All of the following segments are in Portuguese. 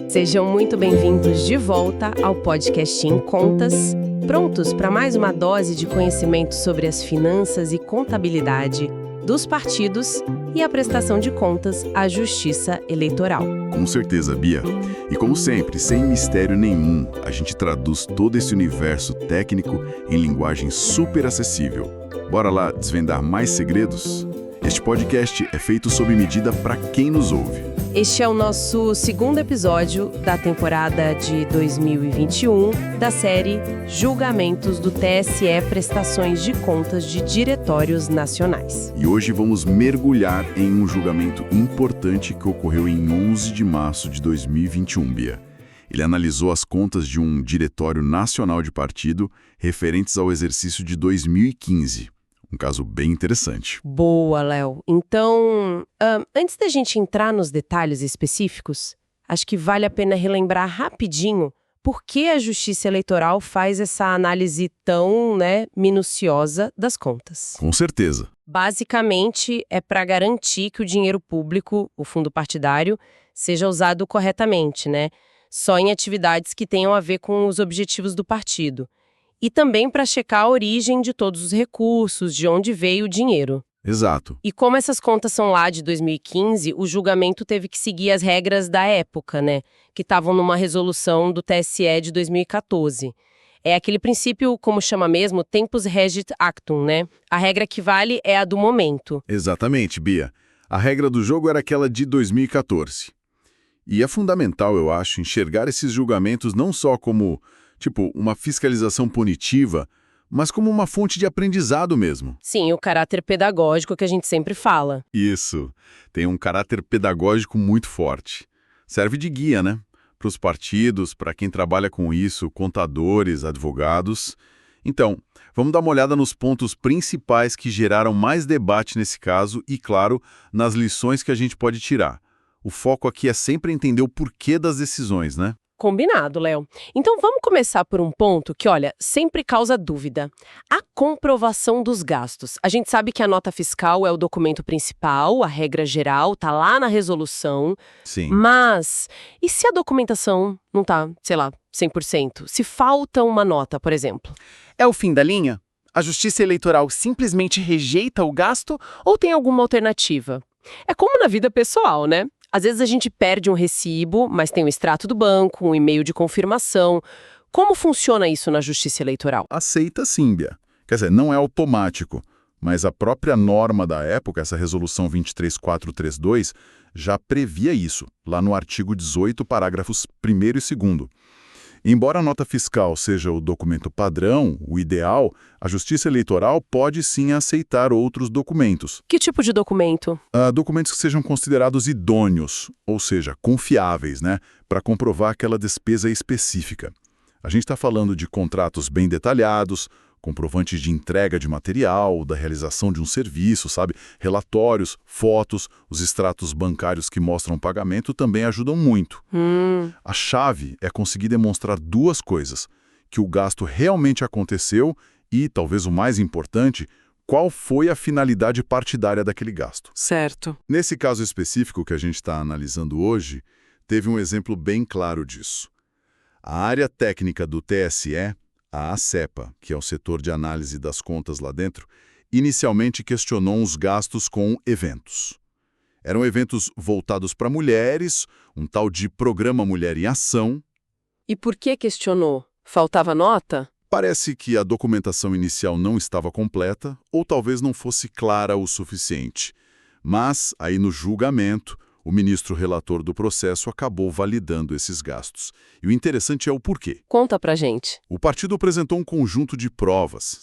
Sejam muito bem-vindos de volta ao podcast Em Contas, prontos para mais uma dose de conhecimento sobre as finanças e contabilidade dos partidos e a prestação de contas à Justiça Eleitoral. Com certeza, Bia. E como sempre, sem mistério nenhum, a gente traduz todo esse universo técnico em linguagem super acessível. Bora lá desvendar mais segredos? Este podcast é feito sob medida para quem nos ouve. Este é o nosso segundo episódio da temporada de 2021 da série Julgamentos do TSE Prestações de Contas de Diretórios Nacionais. E hoje vamos mergulhar em um julgamento importante que ocorreu em 11 de março de 2021, Bia. Ele analisou as contas de um diretório nacional de partido referentes ao exercício de 2015. Um caso bem interessante. Boa, Léo. Então, antes da gente entrar nos detalhes específicos, acho que vale a pena relembrar rapidinho por que a Justiça Eleitoral faz essa análise tão, minuciosa das contas. Com certeza. Basicamente, é para garantir que o dinheiro público, o fundo partidário, seja usado corretamente, só em atividades que tenham a ver com os objetivos do partido. E também para checar a origem de todos os recursos, de onde veio o dinheiro. Exato. E como essas contas são lá de 2015, o julgamento teve que seguir as regras da época, que estavam numa resolução do TSE de 2014. É aquele princípio, como chama mesmo, tempus regit actum, A regra que vale é a do momento. Exatamente, Bia. A regra do jogo era aquela de 2014. E é fundamental, eu acho, enxergar esses julgamentos não só como uma fiscalização punitiva, mas como uma fonte de aprendizado mesmo. Sim, o caráter pedagógico que a gente sempre fala. Isso. Tem um caráter pedagógico muito forte. Serve de guia, para os partidos, para quem trabalha com isso, contadores, advogados. Então, vamos dar uma olhada nos pontos principais que geraram mais debate nesse caso e, claro, nas lições que a gente pode tirar. O foco aqui é sempre entender o porquê das decisões, Combinado, Léo. Então vamos começar por um ponto que, sempre causa dúvida. A comprovação dos gastos. A gente sabe que a nota fiscal é o documento principal, a regra geral, tá lá na resolução. Sim. Mas, e se a documentação não tá, 100%? Se falta uma nota, por exemplo? É o fim da linha? A Justiça Eleitoral simplesmente rejeita o gasto ou tem alguma alternativa? É como na vida pessoal, Às vezes a gente perde um recibo, mas tem um extrato do banco, um e-mail de confirmação. Como funciona isso na Justiça Eleitoral? Aceita sim, Bia. Quer dizer, não é automático, mas a própria norma da época, essa resolução 23432, já previa isso, lá no artigo 18, parágrafos 1º e 2º. Embora a nota fiscal seja o documento padrão, o ideal, a Justiça Eleitoral pode sim aceitar outros documentos. Que tipo de documento? Documentos que sejam considerados idôneos, ou seja, confiáveis, para comprovar aquela despesa específica. A gente está falando de contratos bem detalhados, comprovantes de entrega de material, da realização de um serviço, relatórios, fotos, os extratos bancários que mostram o pagamento também ajudam muito. A chave é conseguir demonstrar duas coisas: que o gasto realmente aconteceu e, talvez o mais importante, qual foi a finalidade partidária daquele gasto. Certo. Nesse caso específico que a gente está analisando hoje, teve um exemplo bem claro disso. A área técnica do TSE, a ACEPA, que é o setor de análise das contas lá dentro, inicialmente questionou os gastos com eventos. Eram eventos voltados para mulheres, um tal de Programa Mulher em Ação. E por que questionou? Faltava nota? Parece que a documentação inicial não estava completa ou talvez não fosse clara o suficiente. Mas, aí no julgamento, o ministro relator do processo acabou validando esses gastos. E o interessante é o porquê. Conta pra gente. O partido apresentou um conjunto de provas,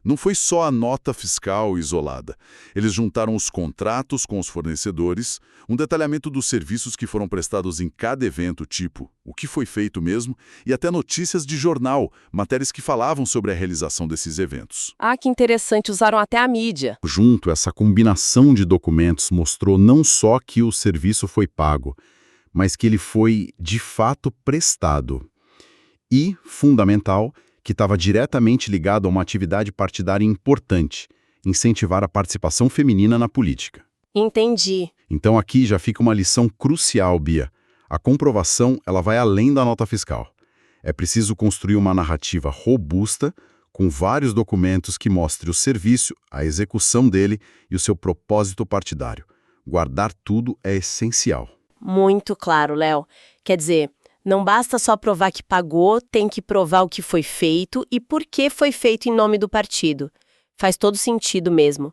Não foi só a nota fiscal isolada. Eles juntaram os contratos com os fornecedores, um detalhamento dos serviços que foram prestados em cada evento, tipo o que foi feito mesmo, e até notícias de jornal, matérias que falavam sobre a realização desses eventos. Ah, que interessante, usaram até a mídia. Junto, essa combinação de documentos mostrou não só que o serviço foi pago, mas que ele foi, de fato, prestado. E, fundamental, que estava diretamente ligado a uma atividade partidária importante, incentivar a participação feminina na política. Entendi. Então aqui já fica uma lição crucial, Bia. A comprovação ela vai além da nota fiscal. É preciso construir uma narrativa robusta, com vários documentos que mostrem o serviço, a execução dele e o seu propósito partidário. Guardar tudo é essencial. Muito claro, Léo. Quer dizer, não basta só provar que pagou, tem que provar o que foi feito e por que foi feito em nome do partido. Faz todo sentido mesmo.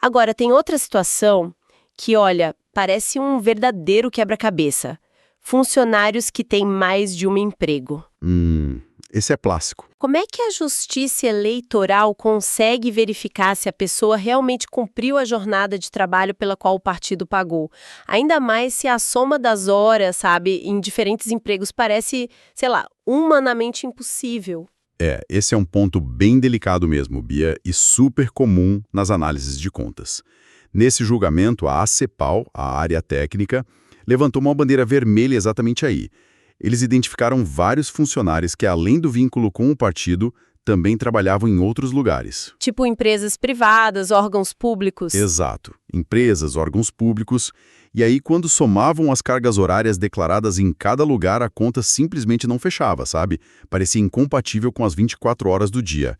Agora, tem outra situação que, olha, parece um verdadeiro quebra-cabeça. Funcionários que têm mais de um emprego. Esse é clássico. Como é que a Justiça Eleitoral consegue verificar se a pessoa realmente cumpriu a jornada de trabalho pela qual o partido pagou? Ainda mais se a soma das horas, sabe, em diferentes empregos parece, sei lá, humanamente impossível. Esse é um ponto bem delicado mesmo, Bia, e super comum nas análises de contas. Nesse julgamento, a ACEPAL, a área técnica, levantou uma bandeira vermelha exatamente aí. Eles identificaram vários funcionários que, além do vínculo com o partido, também trabalhavam em outros lugares. Tipo empresas privadas, órgãos públicos. Exato. Empresas, órgãos públicos. E aí, quando somavam as cargas horárias declaradas em cada lugar, a conta simplesmente não fechava, sabe? Parecia incompatível com as 24 horas do dia.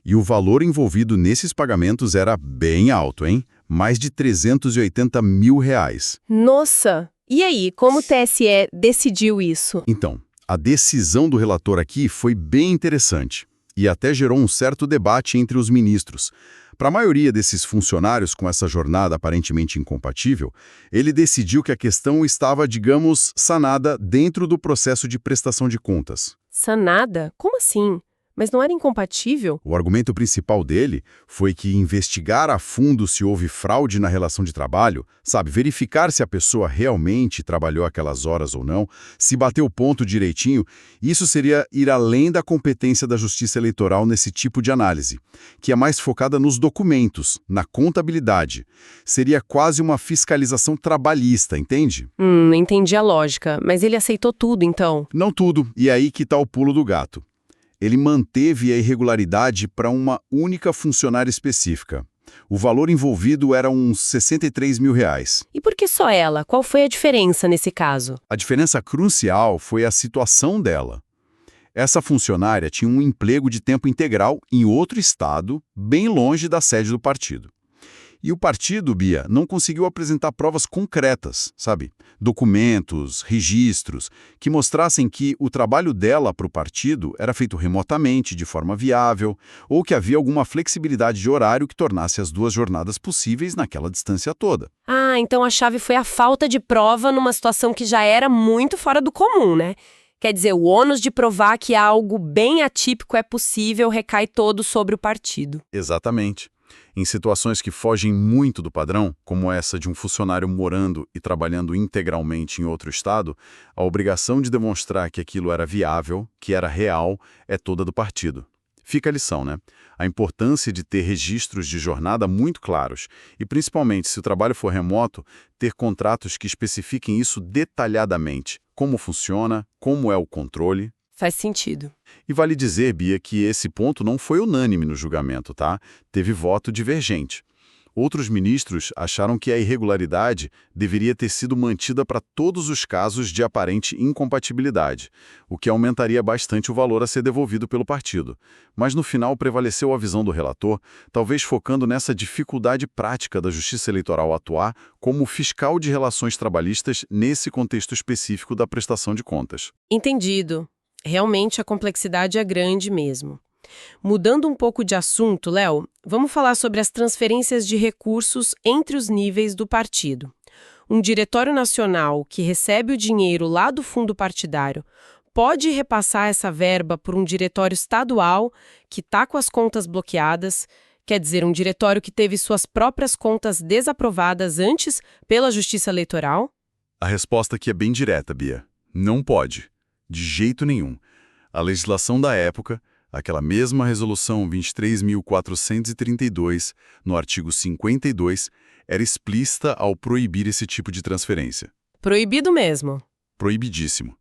E o valor envolvido nesses pagamentos era bem alto, hein? Mais de R$380 mil. Nossa! E aí, como o TSE decidiu isso? Então, a decisão do relator aqui foi bem interessante e até gerou um certo debate entre os ministros. Para a maioria desses funcionários com essa jornada aparentemente incompatível, ele decidiu que a questão estava, digamos, sanada dentro do processo de prestação de contas. Sanada? Como assim? Mas não era incompatível? O argumento principal dele foi que investigar a fundo se houve fraude na relação de trabalho, sabe, verificar se a pessoa realmente trabalhou aquelas horas ou não, se bateu o ponto direitinho, isso seria ir além da competência da Justiça Eleitoral nesse tipo de análise, que é mais focada nos documentos, na contabilidade. Seria quase uma fiscalização trabalhista, entende? Entendi a lógica. Mas ele aceitou tudo, então? Não tudo, e aí que tá o pulo do gato. Ele manteve a irregularidade para uma única funcionária específica. O valor envolvido era uns R$63 mil. E por que só ela? Qual foi a diferença nesse caso? A diferença crucial foi a situação dela. Essa funcionária tinha um emprego de tempo integral em outro estado, bem longe da sede do partido. E o partido, Bia, não conseguiu apresentar provas concretas, sabe? Documentos, registros, que mostrassem que o trabalho dela para o partido era feito remotamente, de forma viável, ou que havia alguma flexibilidade de horário que tornasse as duas jornadas possíveis naquela distância toda. Ah, então a chave foi a falta de prova numa situação que já era muito fora do comum, né? Quer dizer, o ônus de provar que algo bem atípico é possível recai todo sobre o partido. Exatamente. Em situações que fogem muito do padrão, como essa de um funcionário morando e trabalhando integralmente em outro estado, a obrigação de demonstrar que aquilo era viável, que era real, é toda do partido. Fica a lição, né? A importância de ter registros de jornada muito claros e, principalmente, se o trabalho for remoto, ter contratos que especifiquem isso detalhadamente. Como funciona, como é o controle. Faz sentido. E vale dizer, Bia, que esse ponto não foi unânime no julgamento, tá? Teve voto divergente. Outros ministros acharam que a irregularidade deveria ter sido mantida para todos os casos de aparente incompatibilidade, o que aumentaria bastante o valor a ser devolvido pelo partido. Mas no final prevaleceu a visão do relator, talvez focando nessa dificuldade prática da Justiça Eleitoral atuar como fiscal de relações trabalhistas nesse contexto específico da prestação de contas. Entendido. Realmente a complexidade é grande mesmo. Mudando um pouco de assunto, Léo, vamos falar sobre as transferências de recursos entre os níveis do partido. Um diretório nacional que recebe o dinheiro lá do fundo partidário pode repassar essa verba por um diretório estadual que está com as contas bloqueadas, quer dizer, um diretório que teve suas próprias contas desaprovadas antes pela Justiça Eleitoral? A resposta aqui é bem direta, Bia. Não pode. De jeito nenhum. A legislação da época, aquela mesma Resolução 23.432, no artigo 52, era explícita ao proibir esse tipo de transferência. Proibido mesmo. Proibidíssimo.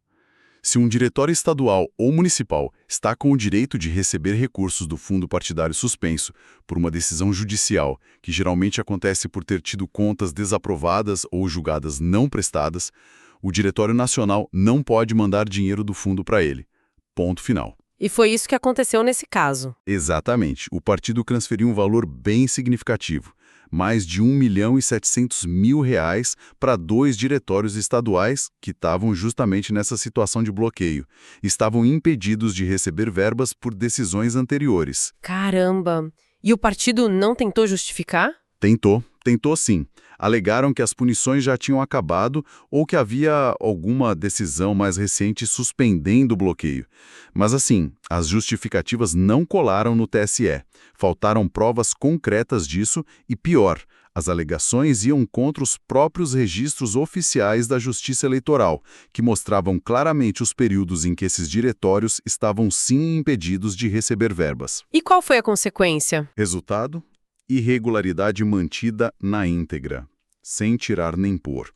Se um diretório estadual ou municipal está com o direito de receber recursos do fundo partidário suspenso por uma decisão judicial, que geralmente acontece por ter tido contas desaprovadas ou julgadas não prestadas, o Diretório Nacional não pode mandar dinheiro do fundo para ele. Ponto final. E foi isso que aconteceu nesse caso. Exatamente. O partido transferiu um valor bem significativo, mais de R$ 1.700.000 para 2 diretórios estaduais que estavam justamente nessa situação de bloqueio. Estavam impedidos de receber verbas por decisões anteriores. Caramba! E o partido não tentou justificar? Tentou sim. Alegaram que as punições já tinham acabado ou que havia alguma decisão mais recente suspendendo o bloqueio. Mas assim, as justificativas não colaram no TSE. Faltaram provas concretas disso e, pior, as alegações iam contra os próprios registros oficiais da Justiça Eleitoral, que mostravam claramente os períodos em que esses diretórios estavam sim impedidos de receber verbas. E qual foi a consequência? Resultado? Irregularidade mantida na íntegra, sem tirar nem pôr.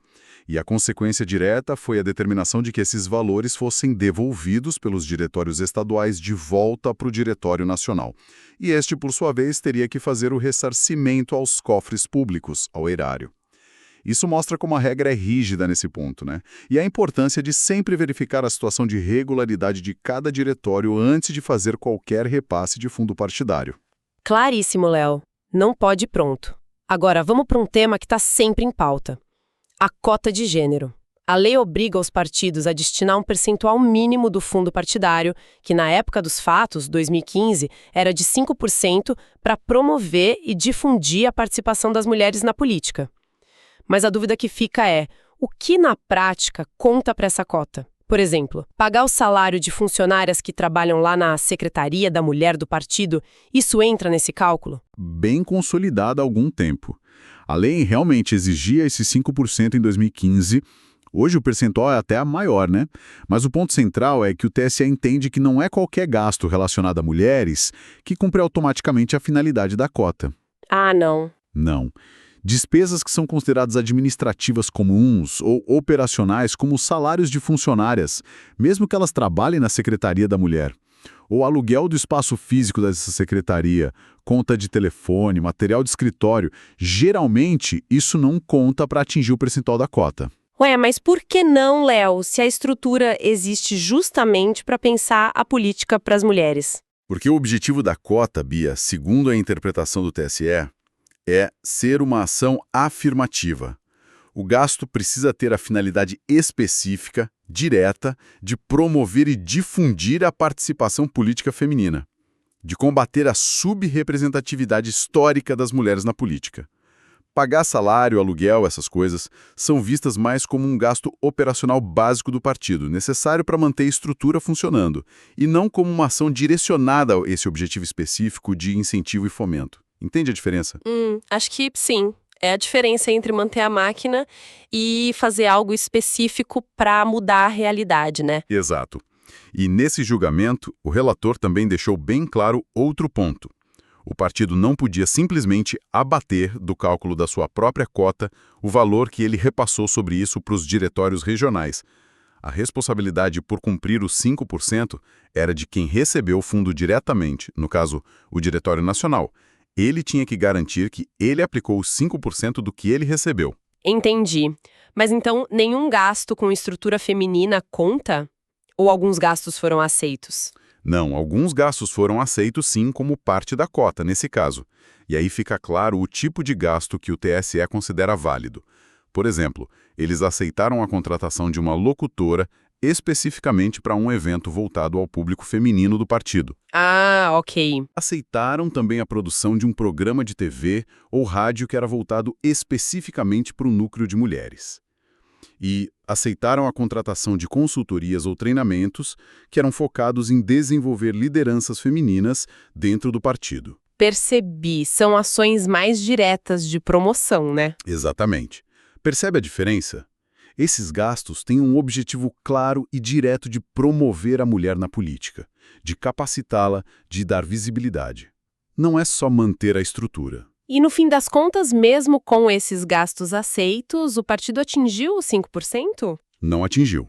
E a consequência direta foi a determinação de que esses valores fossem devolvidos pelos diretórios estaduais de volta para o Diretório Nacional. E este, por sua vez, teria que fazer o ressarcimento aos cofres públicos, ao erário. Isso mostra como a regra é rígida nesse ponto, né? E a importância de sempre verificar a situação de regularidade de cada diretório antes de fazer qualquer repasse de fundo partidário. Claríssimo, Léo. Não pode ir pronto. Agora, vamos para um tema que está sempre em pauta. A cota de gênero. A lei obriga os partidos a destinar um percentual mínimo do fundo partidário, que na época dos fatos, 2015, era de 5%, para promover e difundir a participação das mulheres na política. Mas a dúvida que fica é, o que na prática conta para essa cota? Por exemplo, pagar o salário de funcionárias que trabalham lá na Secretaria da Mulher do partido, isso entra nesse cálculo? Bem consolidada há algum tempo. A lei realmente exigia esses 5% em 2015. Hoje o percentual é até maior, né? Mas o ponto central é que o TSE entende que não é qualquer gasto relacionado a mulheres que cumpre automaticamente a finalidade da cota. Ah, não. Não. Despesas que são consideradas administrativas comuns ou operacionais, como salários de funcionárias, mesmo que elas trabalhem na Secretaria da Mulher. Ou aluguel do espaço físico dessa secretaria, conta de telefone, material de escritório. Geralmente, isso não conta para atingir o percentual da cota. Ué, mas por que não, Léo, se a estrutura existe justamente para pensar a política para as mulheres? Porque o objetivo da cota, Bia, segundo a interpretação do TSE, é ser uma ação afirmativa. O gasto precisa ter a finalidade específica, direta, de promover e difundir a participação política feminina, de combater a subrepresentatividade histórica das mulheres na política. Pagar salário, aluguel, essas coisas, são vistas mais como um gasto operacional básico do partido, necessário para manter a estrutura funcionando, e não como uma ação direcionada a esse objetivo específico de incentivo e fomento. Entende a diferença? Acho que sim. É a diferença entre manter a máquina e fazer algo específico para mudar a realidade, né? Exato. E nesse julgamento, o relator também deixou bem claro outro ponto. O partido não podia simplesmente abater do cálculo da sua própria cota o valor que ele repassou sobre isso para os diretórios regionais. A responsabilidade por cumprir os 5% era de quem recebeu o fundo diretamente, no caso, o Diretório Nacional. Ele tinha que garantir que ele aplicou os 5% do que ele recebeu. Entendi. Mas então, nenhum gasto com estrutura feminina conta? Ou alguns gastos foram aceitos? Não, alguns gastos foram aceitos sim como parte da cota, nesse caso. E aí fica claro o tipo de gasto que o TSE considera válido. Por exemplo, eles aceitaram a contratação de uma locutora especificamente para um evento voltado ao público feminino do partido. Ah, ok. Aceitaram também a produção de um programa de TV ou rádio que era voltado especificamente para o núcleo de mulheres. E aceitaram a contratação de consultorias ou treinamentos que eram focados em desenvolver lideranças femininas dentro do partido. Percebi. São ações mais diretas de promoção, né? Exatamente. Percebe a diferença? Esses gastos têm um objetivo claro e direto de promover a mulher na política, de capacitá-la, de dar visibilidade. Não é só manter a estrutura. E no fim das contas, mesmo com esses gastos aceitos, o partido atingiu os 5%? Não atingiu.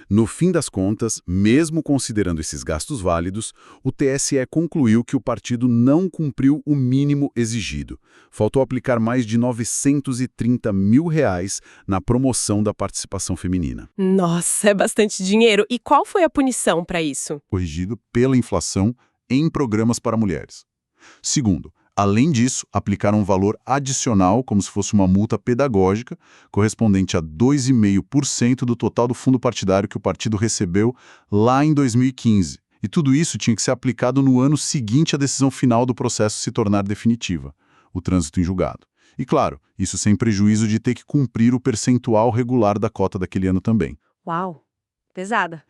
No fim das contas, mesmo considerando esses gastos válidos, o TSE concluiu que o partido não cumpriu o mínimo exigido. Faltou aplicar mais de R$ 930 mil na promoção da participação feminina. Nossa, é bastante dinheiro. E qual foi a punição para isso? Corrigido pela inflação em programas para mulheres. Segundo, além disso, aplicaram um valor adicional, como se fosse uma multa pedagógica, correspondente a 2,5% do total do fundo partidário que o partido recebeu lá em 2015. E tudo isso tinha que ser aplicado no ano seguinte à decisão final do processo se tornar definitiva, o trânsito em julgado. E claro, isso sem prejuízo de ter que cumprir o percentual regular da cota daquele ano também. Uau, pesada.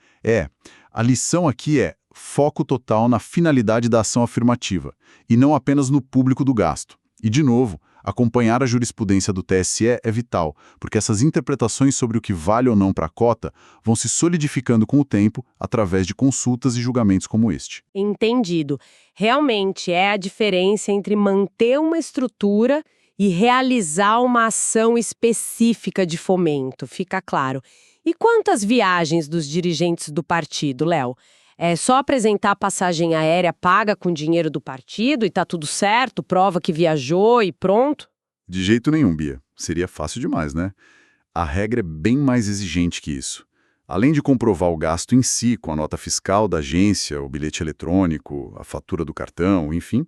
A lição aqui é foco total na finalidade da ação afirmativa, e não apenas no público do gasto. E, de novo, acompanhar a jurisprudência do TSE é vital, porque essas interpretações sobre o que vale ou não para a cota vão se solidificando com o tempo através de consultas e julgamentos como este. Entendido. Realmente é a diferença entre manter uma estrutura e realizar uma ação específica de fomento, fica claro. E quantas viagens dos dirigentes do partido, Léo? É só apresentar a passagem aérea paga com dinheiro do partido e tá tudo certo, prova que viajou e pronto? De jeito nenhum, Bia. Seria fácil demais, né? A regra é bem mais exigente que isso. Além de comprovar o gasto em si, com a nota fiscal da agência, o bilhete eletrônico, a fatura do cartão, enfim,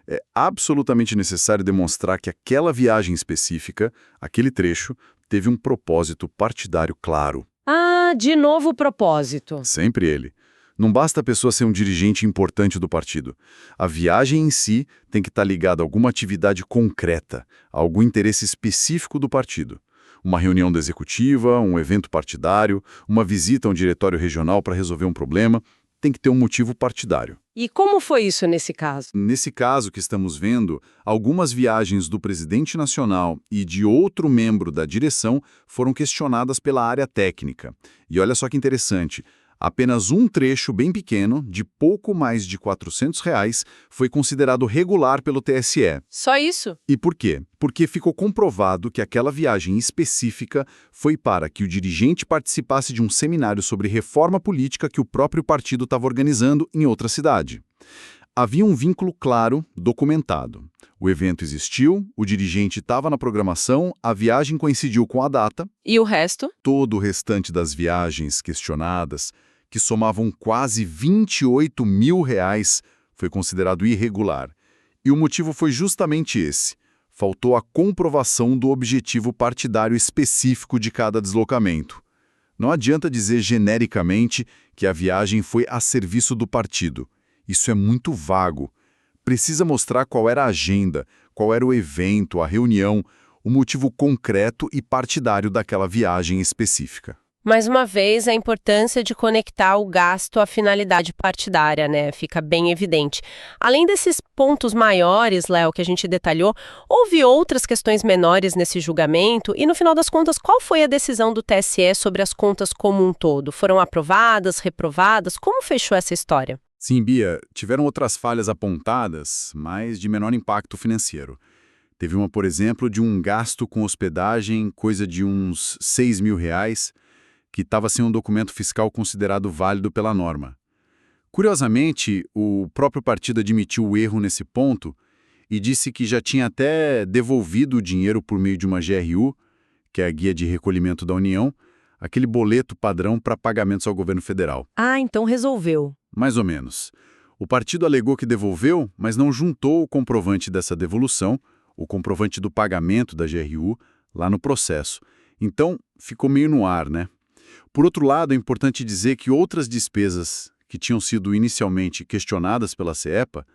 é absolutamente necessário demonstrar que aquela viagem específica, aquele trecho, teve um propósito partidário claro. Ah, de novo o propósito. Sempre ele. Não basta a pessoa ser um dirigente importante do partido. A viagem em si tem que estar ligada a alguma atividade concreta, a algum interesse específico do partido. Uma reunião da executiva, um evento partidário, uma visita a um diretório regional para resolver um problema, tem que ter um motivo partidário. E como foi isso nesse caso? Nesse caso que estamos vendo, algumas viagens do presidente nacional e de outro membro da direção foram questionadas pela área técnica. E olha só que interessante. Apenas um trecho bem pequeno, de pouco mais de R$ 400, foi considerado regular pelo TSE. Só isso? E por quê? Porque ficou comprovado que aquela viagem específica foi para que o dirigente participasse de um seminário sobre reforma política que o próprio partido estava organizando em outra cidade. Havia um vínculo claro, documentado. O evento existiu, o dirigente estava na programação, a viagem coincidiu com a data. E o resto? Todo o restante das viagens questionadas, que somavam quase R$ 28 mil, foi considerado irregular. E o motivo foi justamente esse. Faltou a comprovação do objetivo partidário específico de cada deslocamento. Não adianta dizer genericamente que a viagem foi a serviço do partido. Isso é muito vago. Precisa mostrar qual era a agenda, qual era o evento, a reunião, o motivo concreto e partidário daquela viagem específica. Mais uma vez, a importância de conectar o gasto à finalidade partidária, né? Fica bem evidente. Além desses pontos maiores, Léo, que a gente detalhou, houve outras questões menores nesse julgamento e, no final das contas, qual foi a decisão do TSE sobre as contas como um todo? Foram aprovadas, reprovadas? Como fechou essa história? Sim, Bia, tiveram outras falhas apontadas, mas de menor impacto financeiro. Teve uma, por exemplo, de um gasto com hospedagem, coisa de uns R$ 6 mil, que estava sem um documento fiscal considerado válido pela norma. Curiosamente, o próprio partido admitiu o erro nesse ponto e disse que já tinha até devolvido o dinheiro por meio de uma GRU, que é a Guia de Recolhimento da União, aquele boleto padrão para pagamentos ao governo federal. Ah, então resolveu. Mais ou menos. O partido alegou que devolveu, mas não juntou o comprovante dessa devolução, o comprovante do pagamento da GRU, lá no processo. Então, ficou meio no ar, né? Por outro lado, é importante dizer que outras despesas que tinham sido inicialmente questionadas pela CEPA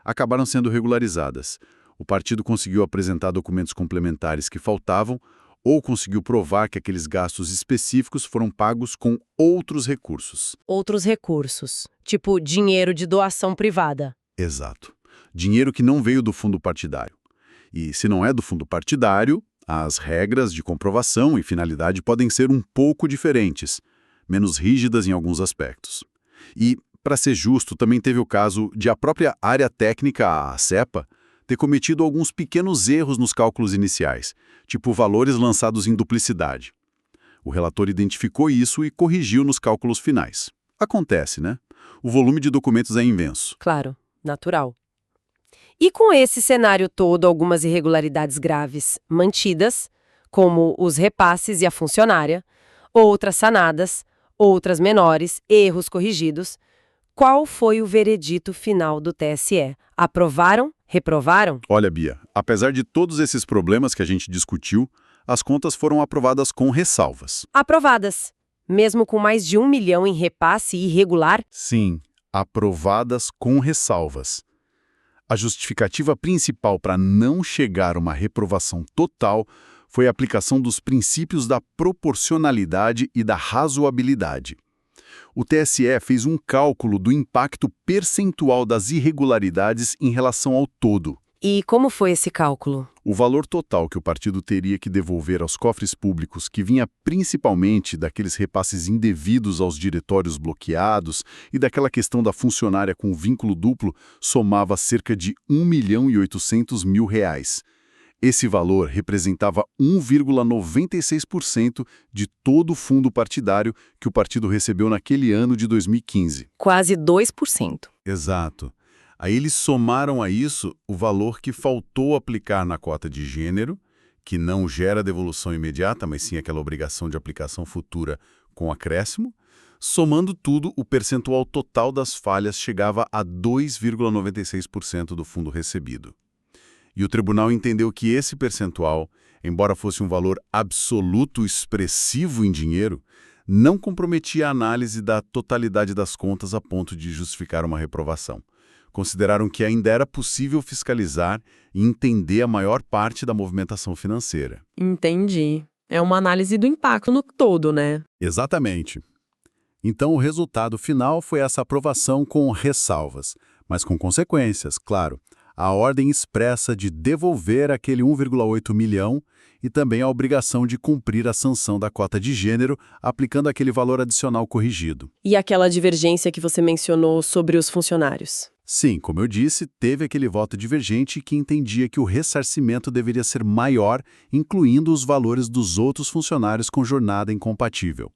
acabaram sendo regularizadas. O partido conseguiu apresentar documentos complementares que faltavam ou conseguiu provar que aqueles gastos específicos foram pagos com outros recursos. Outros recursos, tipo dinheiro de doação privada. Exato. Dinheiro que não veio do fundo partidário. E se não é do fundo partidário, as regras de comprovação e finalidade podem ser um pouco diferentes, menos rígidas em alguns aspectos. E, para ser justo, também teve o caso de a própria área técnica, a CEPA, ter cometido alguns pequenos erros nos cálculos iniciais, tipo valores lançados em duplicidade. O relator identificou isso e corrigiu nos cálculos finais. Acontece, né? O volume de documentos é imenso. Claro, natural. E com esse cenário todo, algumas irregularidades graves mantidas, como os repasses e a funcionária, outras sanadas, outras menores, erros corrigidos. Qual foi o veredito final do TSE? Aprovaram? Reprovaram? Olha, Bia, apesar de todos esses problemas que a gente discutiu, as contas foram aprovadas com ressalvas. Aprovadas. Mesmo com mais de 1 milhão em repasse irregular? Sim, aprovadas com ressalvas. A justificativa principal para não chegar a uma reprovação total foi a aplicação dos princípios da proporcionalidade e da razoabilidade. O TSE fez um cálculo do impacto percentual das irregularidades em relação ao todo. E como foi esse cálculo? O valor total que o partido teria que devolver aos cofres públicos, que vinha principalmente daqueles repasses indevidos aos diretórios bloqueados e daquela questão da funcionária com vínculo duplo, somava cerca de R$ 1.800.000. Esse valor representava 1,96% de todo o fundo partidário que o partido recebeu naquele ano de 2015. Quase 2%. Exato. Aí eles somaram a isso o valor que faltou aplicar na cota de gênero, que não gera devolução imediata, mas sim aquela obrigação de aplicação futura com acréscimo. Somando tudo, o percentual total das falhas chegava a 2,96% do fundo recebido. E o tribunal entendeu que esse percentual, embora fosse um valor absoluto expressivo em dinheiro, não comprometia a análise da totalidade das contas a ponto de justificar uma reprovação. Consideraram que ainda era possível fiscalizar e entender a maior parte da movimentação financeira. Entendi. É uma análise do impacto no todo, né? Exatamente. Então, o resultado final foi essa aprovação com ressalvas, mas com consequências, claro. A ordem expressa de devolver aquele 1,8 milhão e também a obrigação de cumprir a sanção da cota de gênero, aplicando aquele valor adicional corrigido. E aquela divergência que você mencionou sobre os funcionários? Sim, como eu disse, teve aquele voto divergente que entendia que o ressarcimento deveria ser maior, incluindo os valores dos outros funcionários com jornada incompatível.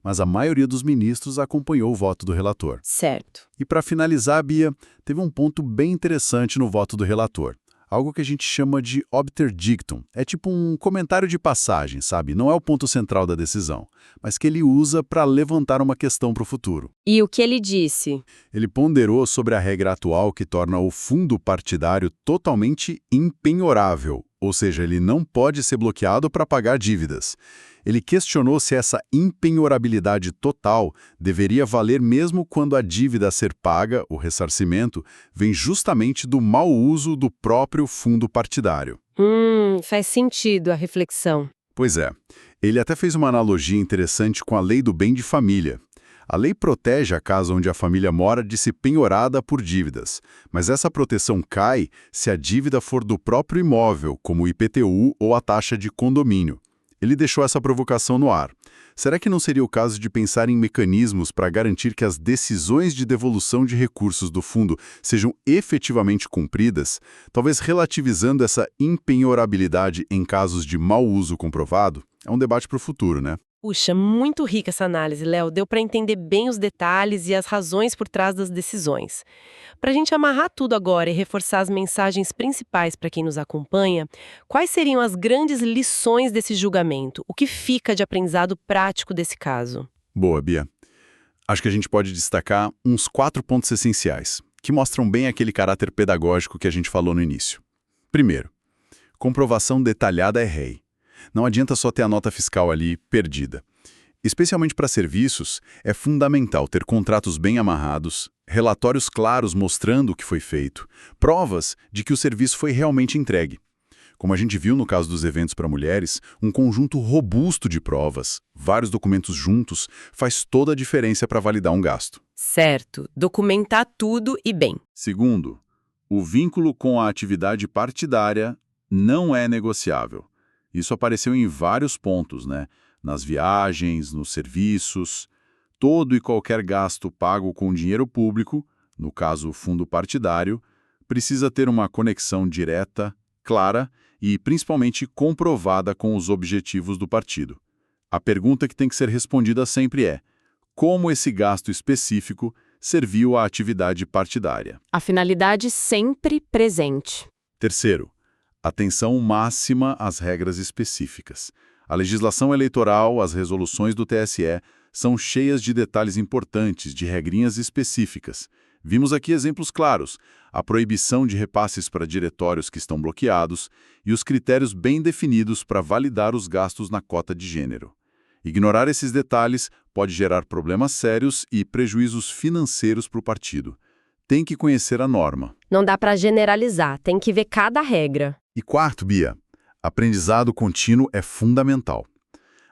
Mas a maioria dos ministros acompanhou o voto do relator. Certo. E para finalizar, Bia, teve um ponto bem interessante no voto do relator. Algo que a gente chama de obter dictum. É tipo um comentário de passagem, sabe? Não é o ponto central da decisão, mas que ele usa para levantar uma questão para o futuro. E o que ele disse? Ele ponderou sobre a regra atual que torna o fundo partidário totalmente impenhorável, ou seja, ele não pode ser bloqueado para pagar dívidas. Ele questionou se essa impenhorabilidade total deveria valer mesmo quando a dívida a ser paga, o ressarcimento, vem justamente do mau uso do próprio fundo partidário. Faz sentido a reflexão. Pois é. Ele até fez uma analogia interessante com a lei do bem de família. A lei protege a casa onde a família mora de ser penhorada por dívidas, mas essa proteção cai se a dívida for do próprio imóvel, como o IPTU ou a taxa de condomínio. Ele deixou essa provocação no ar. Será que não seria o caso de pensar em mecanismos para garantir que as decisões de devolução de recursos do fundo sejam efetivamente cumpridas, talvez relativizando essa impenhorabilidade em casos de mau uso comprovado? É um debate para o futuro, né? Puxa, muito rica essa análise, Léo. Deu para entender bem os detalhes e as razões por trás das decisões. Para a gente amarrar tudo agora e reforçar as mensagens principais para quem nos acompanha, quais seriam as grandes lições desse julgamento? O que fica de aprendizado prático desse caso? Boa, Bia. Acho que a gente pode destacar uns 4 pontos essenciais, que mostram bem aquele caráter pedagógico que a gente falou no início. Primeiro, comprovação detalhada é rei. Não adianta só ter a nota fiscal ali perdida. Especialmente para serviços, é fundamental ter contratos bem amarrados, relatórios claros mostrando o que foi feito, provas de que o serviço foi realmente entregue. Como a gente viu no caso dos eventos para mulheres, um conjunto robusto de provas, vários documentos juntos, faz toda a diferença para validar um gasto. Certo. Documentar tudo e bem. Segundo, o vínculo com a atividade partidária não é negociável. Isso apareceu em vários pontos, né? Nas viagens, nos serviços. Todo e qualquer gasto pago com dinheiro público, no caso o fundo partidário, precisa ter uma conexão direta, clara e principalmente comprovada com os objetivos do partido. A pergunta que tem que ser respondida sempre é: como esse gasto específico serviu à atividade partidária? A finalidade sempre presente. Terceiro, atenção máxima às regras específicas. A legislação eleitoral, as resoluções do TSE, são cheias de detalhes importantes, de regrinhas específicas. Vimos aqui exemplos claros: a proibição de repasses para diretórios que estão bloqueados e os critérios bem definidos para validar os gastos na cota de gênero. Ignorar esses detalhes pode gerar problemas sérios e prejuízos financeiros para o partido. Tem que conhecer a norma. Não dá para generalizar, tem que ver cada regra. E quarto, Bia, aprendizado contínuo é fundamental.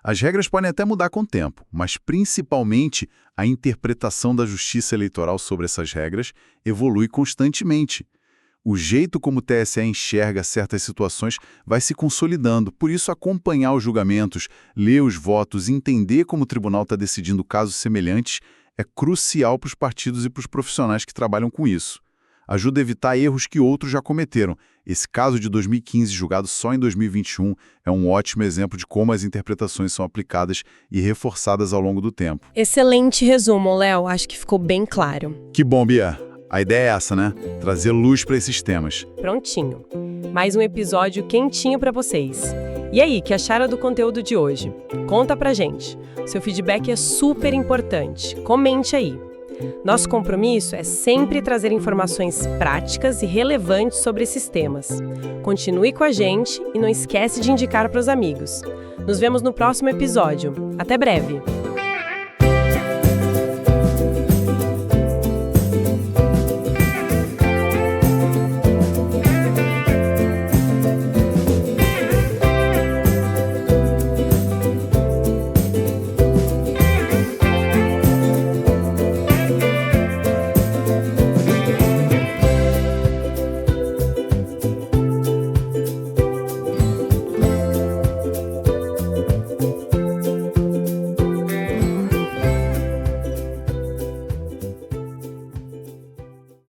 As regras podem até mudar com o tempo, mas principalmente a interpretação da justiça eleitoral sobre essas regras evolui constantemente. O jeito como o TSE enxerga certas situações vai se consolidando, por isso acompanhar os julgamentos, ler os votos, entender como o tribunal está decidindo casos semelhantes é crucial para os partidos e para os profissionais que trabalham com isso. Ajuda a evitar erros que outros já cometeram. Esse caso de 2015, julgado só em 2021, é um ótimo exemplo de como as interpretações são aplicadas e reforçadas ao longo do tempo. Excelente resumo, Léo. Acho que ficou bem claro. Que bom, Bia. A ideia é essa, né? Trazer luz para esses temas. Prontinho. Mais um episódio quentinho para vocês. E aí, que acharam do conteúdo de hoje? Conta pra gente. Seu feedback é super importante. Comente aí. Nosso compromisso é sempre trazer informações práticas e relevantes sobre esses temas. Continue com a gente e não esquece de indicar para os amigos. Nos vemos no próximo episódio. Até breve!